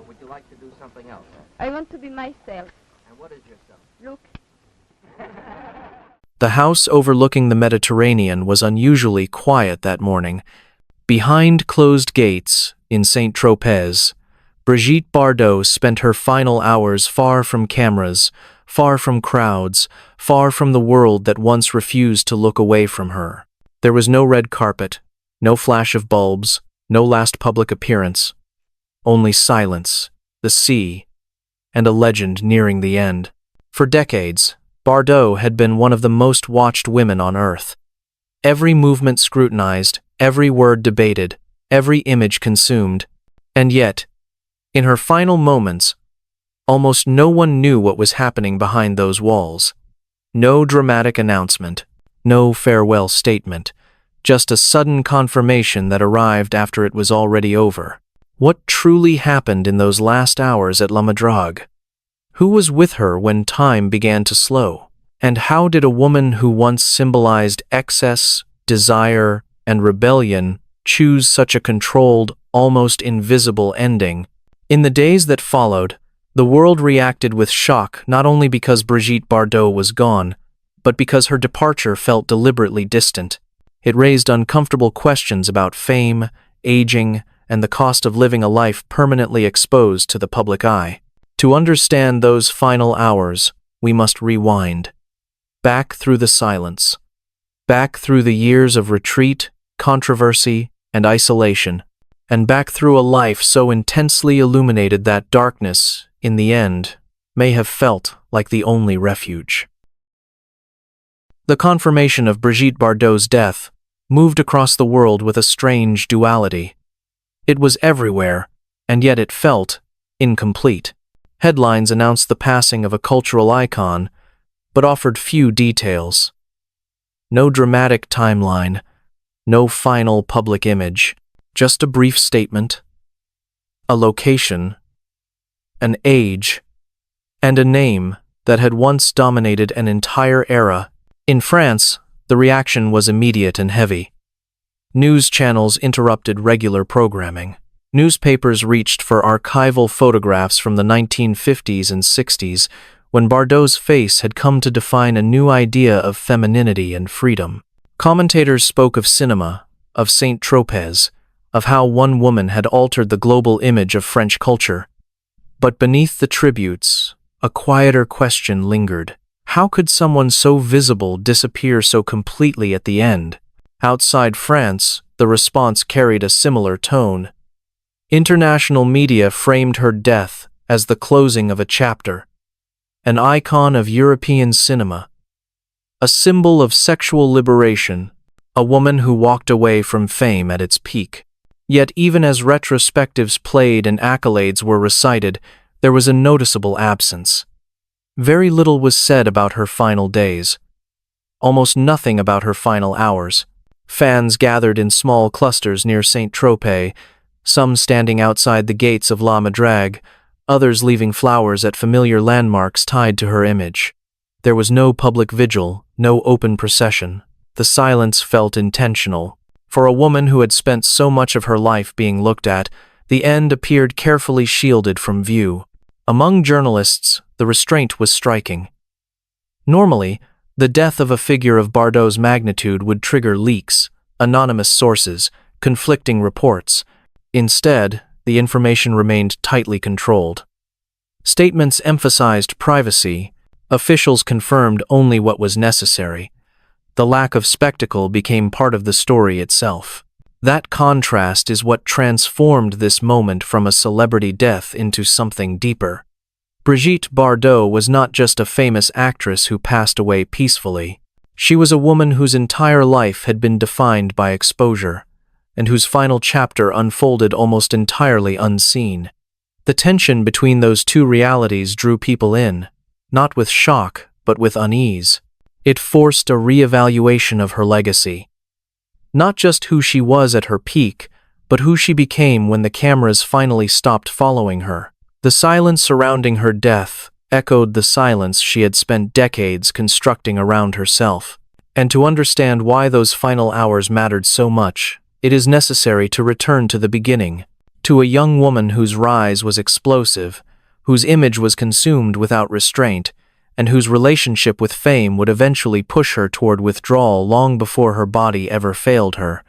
would you like to do something else? I want to be myself. And what is yourself? Look. The house overlooking the Mediterranean was unusually quiet that morning. Behind closed gates, in Saint Tropez, Brigitte Bardot spent her final hours far from cameras, far from crowds, far from the world that once refused to look away from her. There was no red carpet, no flash of bulbs, no last public appearance. Only silence, the sea, and a legend nearing the end. For decades, Bardot had been one of the most watched women on earth. Every movement scrutinized, every word debated, every image consumed. And yet, in her final moments, almost no one knew what was happening behind those walls. No dramatic announcement, no farewell statement, just a sudden confirmation that arrived after it was already over. What truly happened in those last hours at La Madrague? Who was with her when time began to slow? And how did a woman who once symbolized excess, desire, and rebellion choose such a controlled, almost invisible ending? In the days that followed, the world reacted with shock not only because Brigitte Bardot was gone, but because her departure felt deliberately distant. It raised uncomfortable questions about fame, aging, and the cost of living a life permanently exposed to the public eye. To understand those final hours, we must rewind. Back through the silence. Back through the years of retreat, controversy, and isolation. And back through a life so intensely illuminated that darkness, in the end, may have felt like the only refuge. The confirmation of Brigitte Bardot's death moved across the world with a strange duality. It was everywhere, and yet it felt incomplete. Headlines announced the passing of a cultural icon, but offered few details. No dramatic timeline, no final public image, just a brief statement, a location, an age, and a name that had once dominated an entire era. In France, the reaction was immediate and heavy. News channels interrupted regular programming. Newspapers reached for archival photographs from the 1950s and 60s, when Bardot's face had come to define a new idea of femininity and freedom. Commentators spoke of cinema, of Saint Tropez, of how one woman had altered the global image of French culture. But beneath the tributes, a quieter question lingered. How could someone so visible disappear so completely at the end? Outside France, the response carried a similar tone. International media framed her death as the closing of a chapter, an icon of European cinema, a symbol of sexual liberation, a woman who walked away from fame at its peak. Yet even as retrospectives played and accolades were recited, there was a noticeable absence. Very little was said about her final days. Almost nothing about her final hours. Fans gathered in small clusters near Saint Tropez, some standing outside the gates of La Madrague, others leaving flowers at familiar landmarks tied to her image. There was no public vigil, no open procession. The silence felt intentional. For a woman who had spent so much of her life being looked at, the end appeared carefully shielded from view. Among journalists, the restraint was striking. Normally, the death of a figure of Bardot's magnitude would trigger leaks, anonymous sources, conflicting reports. Instead, the information remained tightly controlled. Statements emphasized privacy. Officials confirmed only what was necessary. The lack of spectacle became part of the story itself. That contrast is what transformed this moment from a celebrity death into something deeper. Brigitte Bardot was not just a famous actress who passed away peacefully. She was a woman whose entire life had been defined by exposure, and whose final chapter unfolded almost entirely unseen. The tension between those two realities drew people in, not with shock, but with unease. It forced a re-evaluation of her legacy. Not just who she was at her peak, but who she became when the cameras finally stopped following her. The silence surrounding her death echoed the silence she had spent decades constructing around herself. And to understand why those final hours mattered so much, it is necessary to return to the beginning, to a young woman whose rise was explosive, whose image was consumed without restraint, and whose relationship with fame would eventually push her toward withdrawal long before her body ever failed her.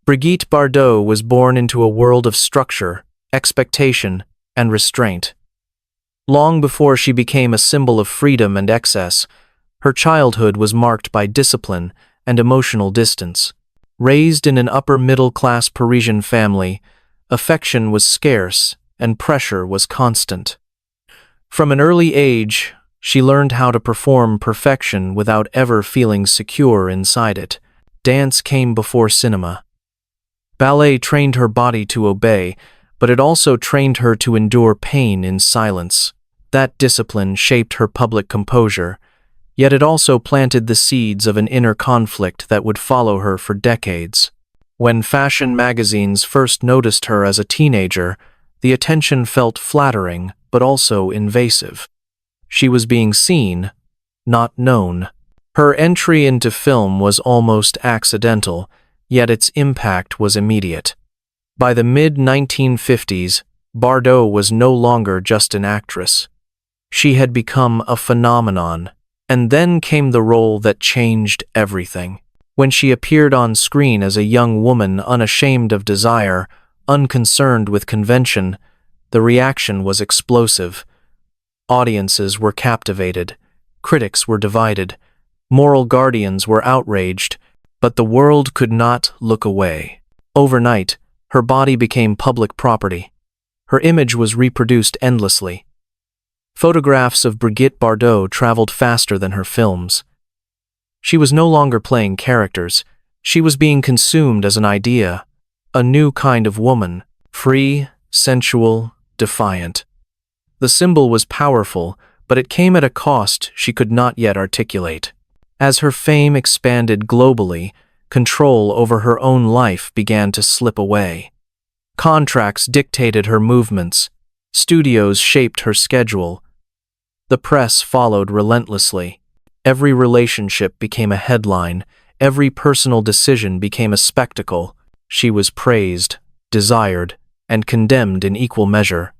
Brigitte Bardot was born into a world of structure, expectation, and restraint. Long before she became a symbol of freedom and excess, her childhood was marked by discipline and emotional distance. Raised in an upper-middle-class Parisian family, affection was scarce and pressure was constant. From an early age, she learned how to perform perfection without ever feeling secure inside it. Dance came before cinema. Ballet trained her body to obey, but it also trained her to endure pain in silence. That discipline shaped her public composure, yet it also planted the seeds of an inner conflict that would follow her for decades. When fashion magazines first noticed her as a teenager, the attention felt flattering but also invasive. She was being seen, not known. Her entry into film was almost accidental, yet its impact was immediate. By the mid-1950s, Bardot was no longer just an actress. She had become a phenomenon, and then came the role that changed everything. When she appeared on screen as a young woman unashamed of desire, unconcerned with convention, the reaction was explosive. Audiences were captivated, critics were divided, moral guardians were outraged, but the world could not look away. Overnight, her body became public property. Her image was reproduced endlessly. Photographs of Brigitte Bardot traveled faster than her films. She was no longer playing characters. She was being consumed as an idea, a new kind of woman, free, sensual, defiant. The symbol was powerful, but it came at a cost she could not yet articulate. As her fame expanded globally, control over her own life began to slip away. Contracts dictated her movements. Studios shaped her schedule. The press followed relentlessly. Every relationship became a headline. Every personal decision became a spectacle. She was praised, desired, and condemned in equal measure.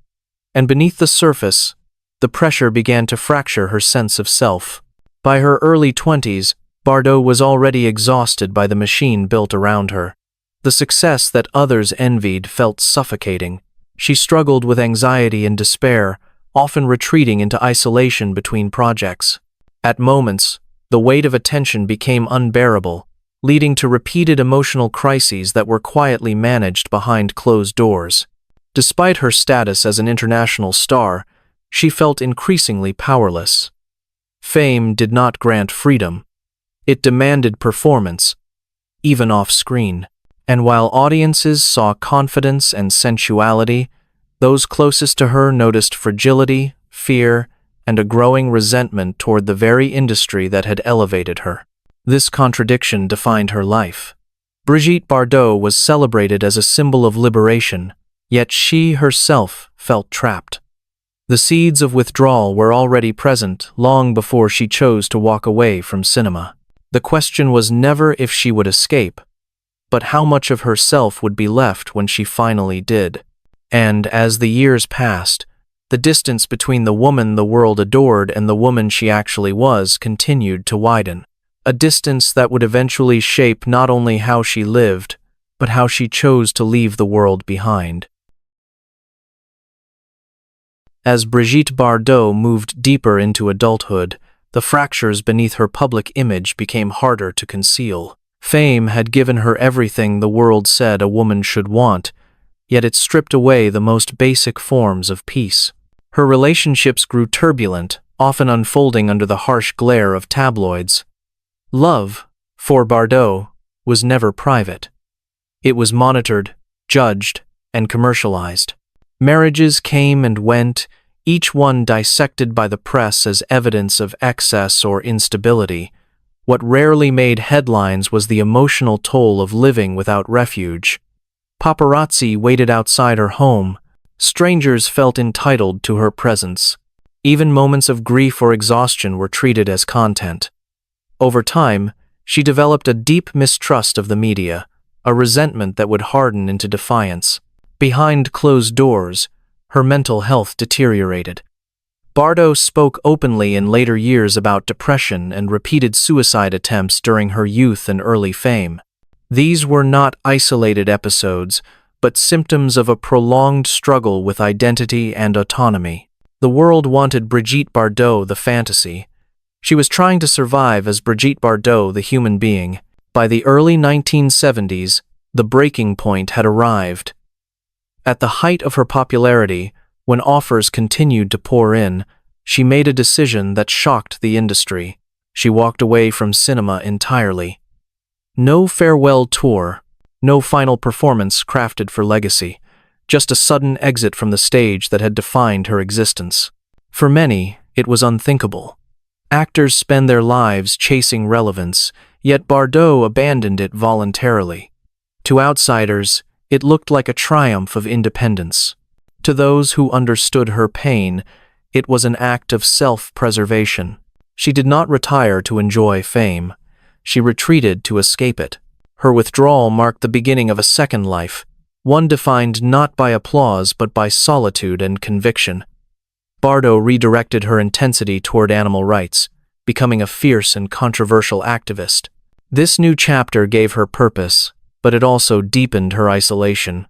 And beneath the surface, the pressure began to fracture her sense of self. By her early 20s, Bardot was already exhausted by the machine built around her. The success that others envied felt suffocating. She struggled with anxiety and despair, often retreating into isolation between projects. At moments, the weight of attention became unbearable, leading to repeated emotional crises that were quietly managed behind closed doors. Despite her status as an international star, she felt increasingly powerless. Fame did not grant freedom. It demanded performance, even off-screen. And while audiences saw confidence and sensuality, those closest to her noticed fragility, fear, and a growing resentment toward the very industry that had elevated her. This contradiction defined her life. Brigitte Bardot was celebrated as a symbol of liberation, yet she herself felt trapped. The seeds of withdrawal were already present long before she chose to walk away from cinema. The question was never if she would escape, but how much of herself would be left when she finally did. And as the years passed, the distance between the woman the world adored and the woman she actually was continued to widen. A distance that would eventually shape not only how she lived, but how she chose to leave the world behind. As Brigitte Bardot moved deeper into adulthood, the fractures beneath her public image became harder to conceal. Fame had given her everything the world said a woman should want, yet it stripped away the most basic forms of peace. Her relationships grew turbulent, often unfolding under the harsh glare of tabloids. Love, for Bardot, was never private. It was monitored, judged, and commercialized. Marriages came and went, each one dissected by the press as evidence of excess or instability. What rarely made headlines was the emotional toll of living without refuge. Paparazzi waited outside her home. Strangers felt entitled to her presence. Even moments of grief or exhaustion were treated as content. Over time, she developed a deep mistrust of the media, a resentment that would harden into defiance. Behind closed doors, her mental health deteriorated. Bardot spoke openly in later years about depression and repeated suicide attempts during her youth and early fame. These were not isolated episodes, but symptoms of a prolonged struggle with identity and autonomy. The world wanted Brigitte Bardot the fantasy. She was trying to survive as Brigitte Bardot the human being. By the early 1970s, the breaking point had arrived. At the height of her popularity, when offers continued to pour in, she made a decision that shocked the industry. She walked away from cinema entirely. No farewell tour, no final performance crafted for legacy, just a sudden exit from the stage that had defined her existence. For many, it was unthinkable. Actors spend their lives chasing relevance, yet Bardot abandoned it voluntarily. To outsiders, it looked like a triumph of independence. To those who understood her pain, it was an act of self-preservation. She did not retire to enjoy fame. She retreated to escape it. Her withdrawal marked the beginning of a second life, one defined not by applause but by solitude and conviction. Bardot redirected her intensity toward animal rights, becoming a fierce and controversial activist. This new chapter gave her purpose, but it also deepened her isolation.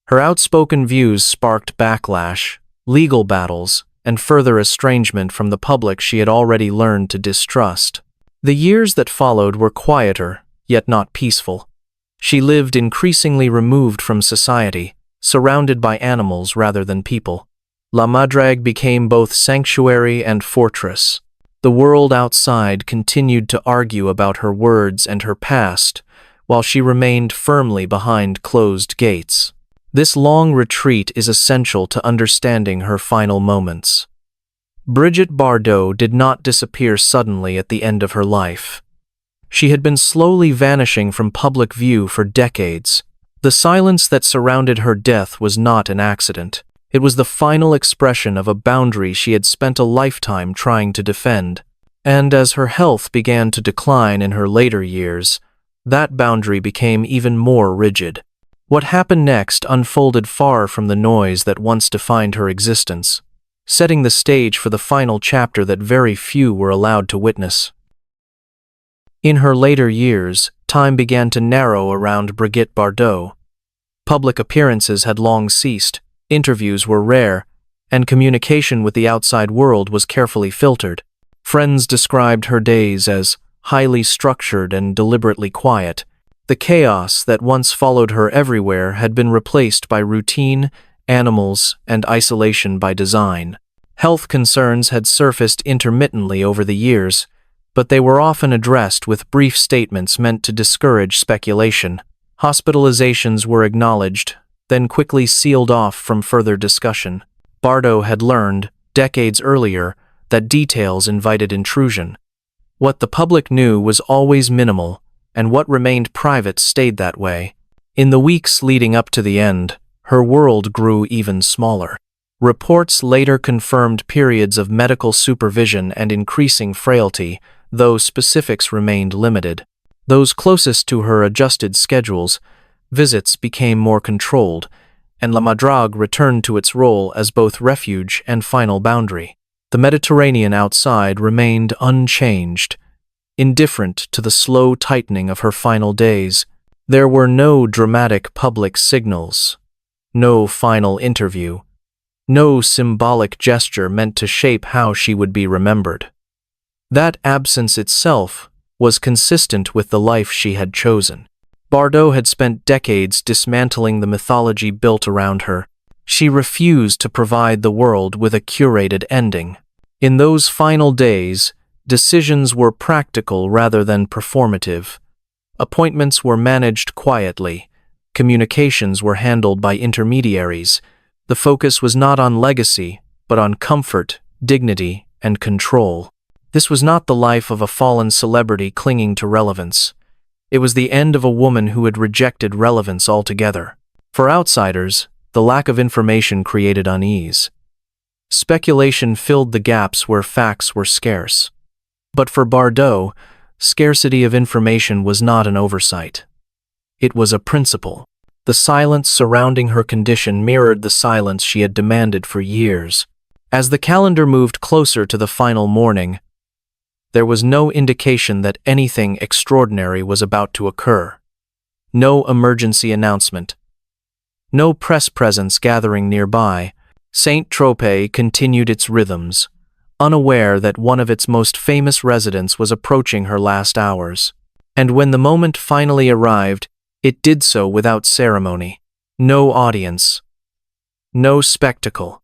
Her outspoken views sparked backlash, legal battles, and further estrangement from the public she had already learned to distrust. The years that followed were quieter, yet not peaceful. She lived increasingly removed from society, surrounded by animals rather than people. La Madrague became both sanctuary and fortress. The world outside continued to argue about her words and her past, while she remained firmly behind closed gates. This long retreat is essential to understanding her final moments. Brigitte Bardot did not disappear suddenly at the end of her life. She had been slowly vanishing from public view for decades. The silence that surrounded her death was not an accident. It was the final expression of a boundary she had spent a lifetime trying to defend. And as her health began to decline in her later years, that boundary became even more rigid. What happened next unfolded far from the noise that once defined her existence, setting the stage for the final chapter that very few were allowed to witness. In her later years, time began to narrow around Brigitte Bardot. Public appearances had long ceased, interviews were rare, and communication with the outside world was carefully filtered. Friends described her days as highly structured and deliberately quiet. The chaos that once followed her everywhere had been replaced by routine, animals, and isolation by design. Health concerns had surfaced intermittently over the years, but they were often addressed with brief statements meant to discourage speculation. Hospitalizations were acknowledged, then quickly sealed off from further discussion. Bardot had learned, decades earlier, that details invited intrusion. What the public knew was always minimal, and what remained private stayed that way. In the weeks leading up to the end, her world grew even smaller. Reports later confirmed periods of medical supervision and increasing frailty, though specifics remained limited. Those closest to her adjusted schedules, visits became more controlled, and La Madrague returned to its role as both refuge and final boundary. The Mediterranean outside remained unchanged, indifferent to the slow tightening of her final days. There were no dramatic public signals, no final interview, no symbolic gesture meant to shape how she would be remembered. That absence itself was consistent with the life she had chosen. Bardot had spent decades dismantling the mythology built around her. She refused to provide the world with a curated ending. In those final days, decisions were practical rather than performative. Appointments were managed quietly. Communications were handled by intermediaries. The focus was not on legacy, but on comfort, dignity, and control. This was not the life of a fallen celebrity clinging to relevance. It was the end of a woman who had rejected relevance altogether. For outsiders, the lack of information created unease. Speculation filled the gaps where facts were scarce. But for Bardot, scarcity of information was not an oversight. It was a principle. The silence surrounding her condition mirrored the silence she had demanded for years. As the calendar moved closer to the final morning, there was no indication that anything extraordinary was about to occur. No emergency announcement. No press presence gathering nearby. Saint Tropez continued its rhythms, unaware that one of its most famous residents was approaching her last hours. And when the moment finally arrived, it did so without ceremony. No audience. No spectacle.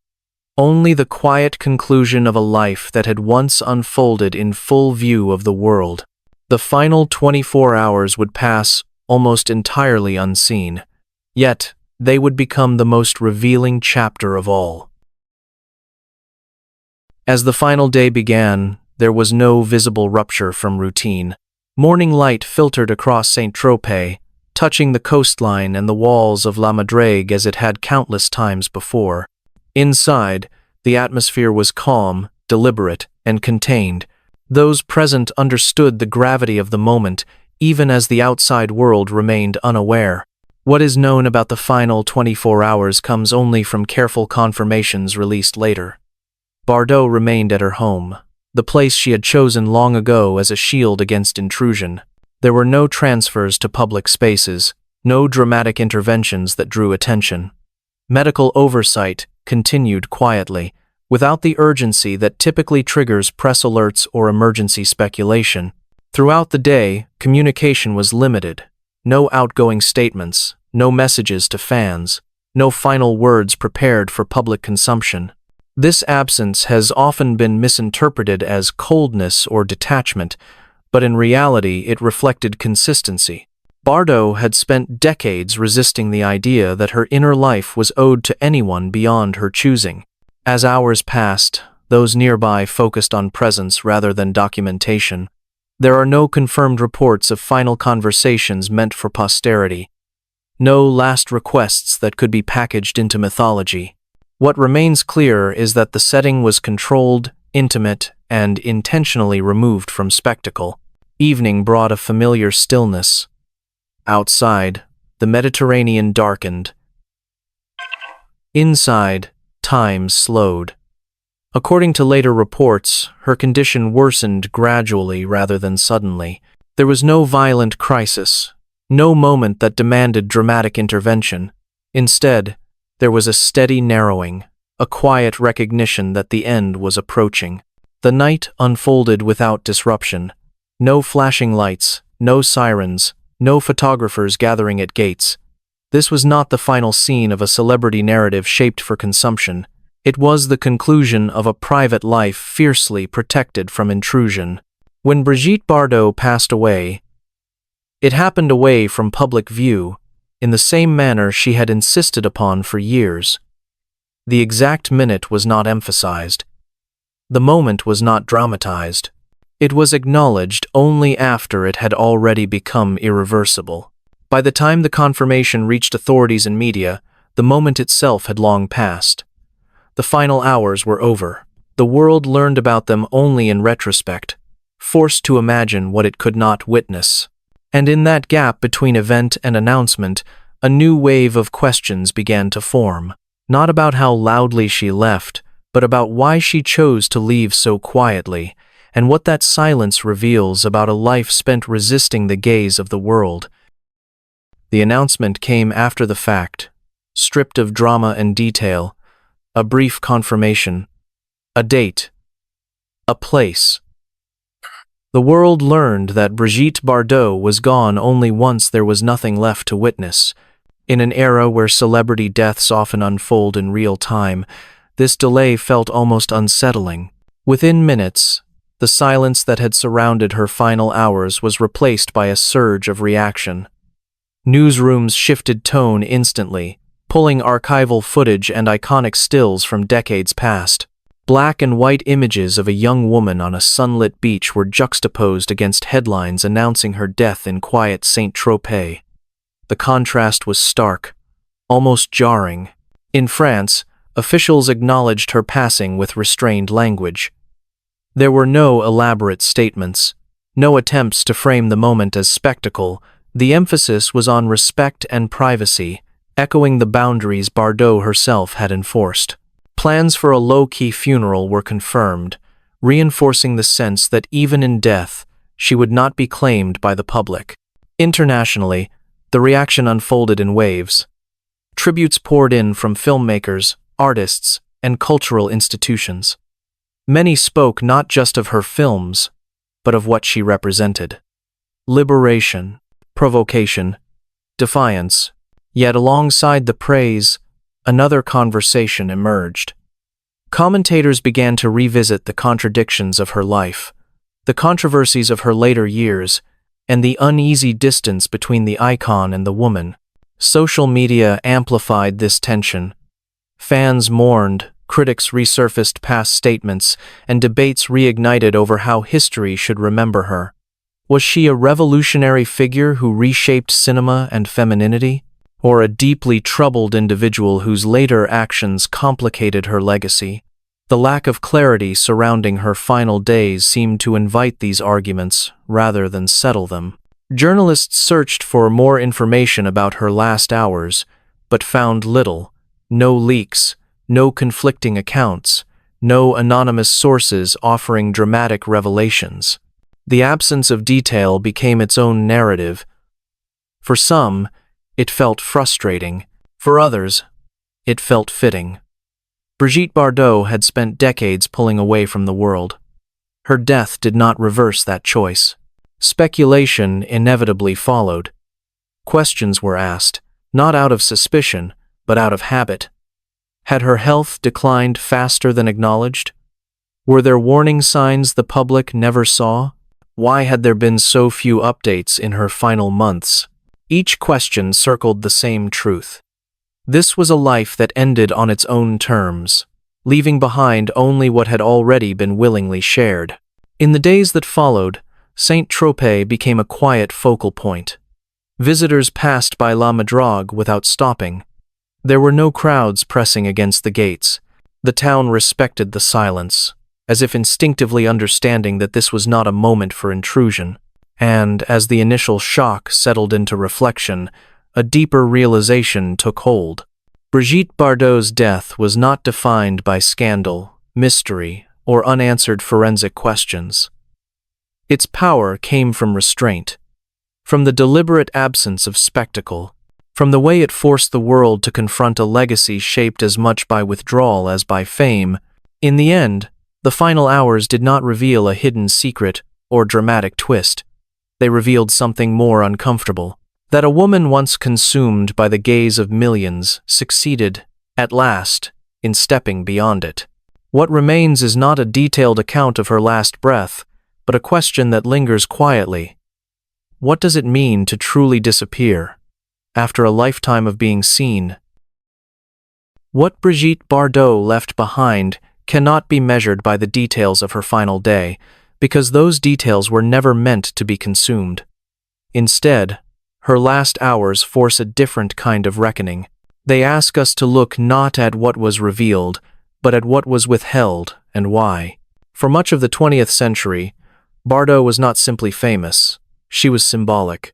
Only the quiet conclusion of a life that had once unfolded in full view of the world. The final 24 hours would pass almost entirely unseen, yet they would become the most revealing chapter of all. As the final day began, there was no visible rupture from routine. Morning light filtered across Saint Tropez, touching the coastline and the walls of La Madrague as it had countless times before. Inside, the atmosphere was calm, deliberate, and contained. Those present understood the gravity of the moment, even as the outside world remained unaware. What is known about the final 24 hours comes only from careful confirmations released later. Bardot remained at her home, the place she had chosen long ago as a shield against intrusion. There were no transfers to public spaces, no dramatic interventions that drew attention. Medical oversight continued quietly, without the urgency that typically triggers press alerts or emergency speculation. Throughout the day, communication was limited. No outgoing statements, no messages to fans, no final words prepared for public consumption. This absence has often been misinterpreted as coldness or detachment, but in reality it reflected consistency. Bardot had spent decades resisting the idea that her inner life was owed to anyone beyond her choosing. As hours passed, those nearby focused on presence rather than documentation. There are no confirmed reports of final conversations meant for posterity. No last requests that could be packaged into mythology. What remains clear is that the setting was controlled, intimate, and intentionally removed from spectacle. Evening brought a familiar stillness. Outside, the Mediterranean darkened. Inside, time slowed. According to later reports, her condition worsened gradually rather than suddenly. There was no violent crisis, no moment that demanded dramatic intervention. Instead, there was a steady narrowing, a quiet recognition that the end was approaching. The night unfolded without disruption. No flashing lights, no sirens, no photographers gathering at gates. This was not the final scene of a celebrity narrative shaped for consumption. It was the conclusion of a private life fiercely protected from intrusion. When Brigitte Bardot passed away, it happened away from public view, in the same manner she had insisted upon for years. The exact minute was not emphasized. The moment was not dramatized. It was acknowledged only after it had already become irreversible. By the time the confirmation reached authorities and media, the moment itself had long passed. The final hours were over. The world learned about them only in retrospect, forced to imagine what it could not witness. And in that gap between event and announcement, a new wave of questions began to form, not about how loudly she left, but about why she chose to leave so quietly, and what that silence reveals about a life spent resisting the gaze of the world. The announcement came after the fact, stripped of drama and detail, a brief confirmation, a date, a place. The world learned that Brigitte Bardot was gone only once there was nothing left to witness. In an era where celebrity deaths often unfold in real time, this delay felt almost unsettling. Within minutes, the silence that had surrounded her final hours was replaced by a surge of reaction. Newsrooms shifted tone instantly, pulling archival footage and iconic stills from decades past. Black and white images of a young woman on a sunlit beach were juxtaposed against headlines announcing her death in quiet Saint Tropez. The contrast was stark, almost jarring. In France, officials acknowledged her passing with restrained language. There were no elaborate statements, no attempts to frame the moment as spectacle, The emphasis was on respect and privacy, echoing the boundaries Bardot herself had enforced. Plans for a low-key funeral were confirmed, reinforcing the sense that even in death, she would not be claimed by the public. Internationally, the reaction unfolded in waves. Tributes poured in from filmmakers, artists, and cultural institutions. Many spoke not just of her films, but of what she represented. Liberation, provocation, defiance. Yet alongside the praise, another conversation emerged. Commentators began to revisit the contradictions of her life, the controversies of her later years, and the uneasy distance between the icon and the woman. Social media amplified this tension. Fans mourned, critics resurfaced past statements, and debates reignited over how history should remember her. Was she a revolutionary figure who reshaped cinema and femininity, or a deeply troubled individual whose later actions complicated her legacy? The lack of clarity surrounding her final days seemed to invite these arguments rather than settle them. Journalists searched for more information about her last hours, but found little. No leaks, no conflicting accounts, no anonymous sources offering dramatic revelations. The absence of detail became its own narrative. For some, it felt frustrating. For others, it felt fitting. Brigitte Bardot had spent decades pulling away from the world. Her death did not reverse that choice. Speculation inevitably followed. Questions were asked, not out of suspicion, but out of habit. Had her health declined faster than acknowledged? Were there warning signs the public never saw? Why had there been so few updates in her final months? Each question circled the same truth. This was a life that ended on its own terms, leaving behind only what had already been willingly shared. In the days that followed, Saint Tropez became a quiet focal point. Visitors passed by La Madrague without stopping. There were no crowds pressing against the gates. The town respected the silence, as if instinctively understanding that this was not a moment for intrusion. And as the initial shock settled into reflection, a deeper realization took hold. Brigitte Bardot's death was not defined by scandal, mystery, or unanswered forensic questions. Its power came from restraint, from the deliberate absence of spectacle, from the way it forced the world to confront a legacy shaped as much by withdrawal as by fame. In the end, the final hours did not reveal a hidden secret or dramatic twist. They revealed something more uncomfortable. That a woman once consumed by the gaze of millions succeeded, at last, in stepping beyond it. What remains is not a detailed account of her last breath, but a question that lingers quietly. What does it mean to truly disappear, after a lifetime of being seen? What Brigitte Bardot left behind cannot be measured by the details of her final day, because those details were never meant to be consumed. Instead, her last hours force a different kind of reckoning. They ask us to look not at what was revealed, but at what was withheld and why. For much of the 20th century, Bardot was not simply famous, she was symbolic.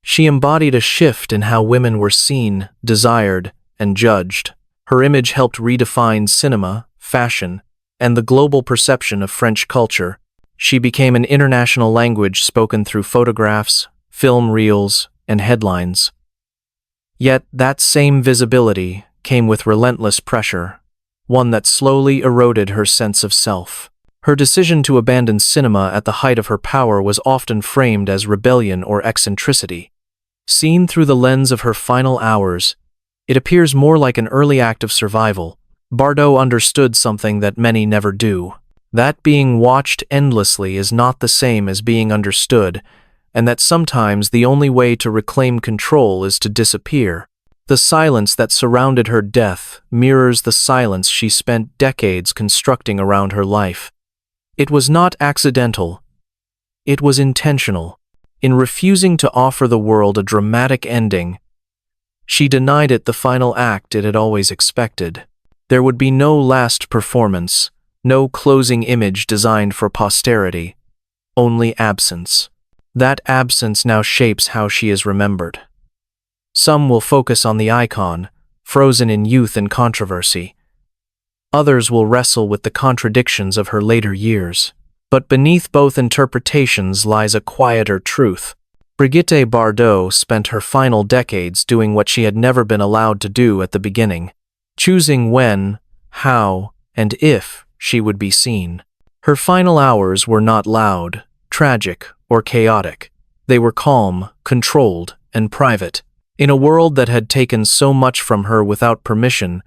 She embodied a shift in how women were seen, desired, and judged. Her image helped redefine cinema, fashion, and the global perception of French culture. She became an international language spoken through photographs, film reels, and headlines. Yet that same visibility came with relentless pressure, one that slowly eroded her sense of self. Her decision to abandon cinema at the height of her power was often framed as rebellion or eccentricity. Seen through the lens of her final hours, it appears more like an early act of survival. Bardot understood something that many never do. That being watched endlessly is not the same as being understood, and that sometimes the only way to reclaim control is to disappear. The silence that surrounded her death mirrors the silence she spent decades constructing around her life. It was not accidental. It was intentional. In refusing to offer the world a dramatic ending, she denied it the final act it had always expected. There would be no last performance, no closing image designed for posterity, only absence. That absence now shapes how she is remembered. Some will focus on the icon, frozen in youth and controversy. Others will wrestle with the contradictions of her later years. But beneath both interpretations lies a quieter truth. Brigitte Bardot spent her final decades doing what she had never been allowed to do at the beginning, choosing when, how, and if she would be seen. Her final hours were not loud, tragic, or chaotic. They were calm, controlled, and private. In a world that had taken so much from her without permission,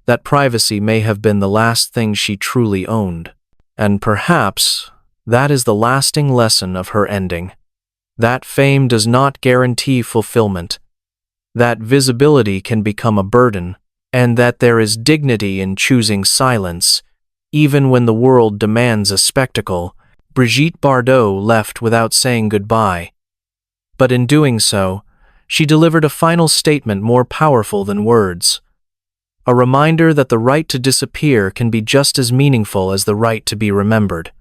that privacy may have been the last thing she truly owned. And perhaps that is the lasting lesson of her ending. That fame does not guarantee fulfillment, that visibility can become a burden, and that there is dignity in choosing silence, even when the world demands a spectacle. Brigitte Bardot left without saying goodbye. But in doing so, she delivered a final statement more powerful than words. A reminder that the right to disappear can be just as meaningful as the right to be remembered.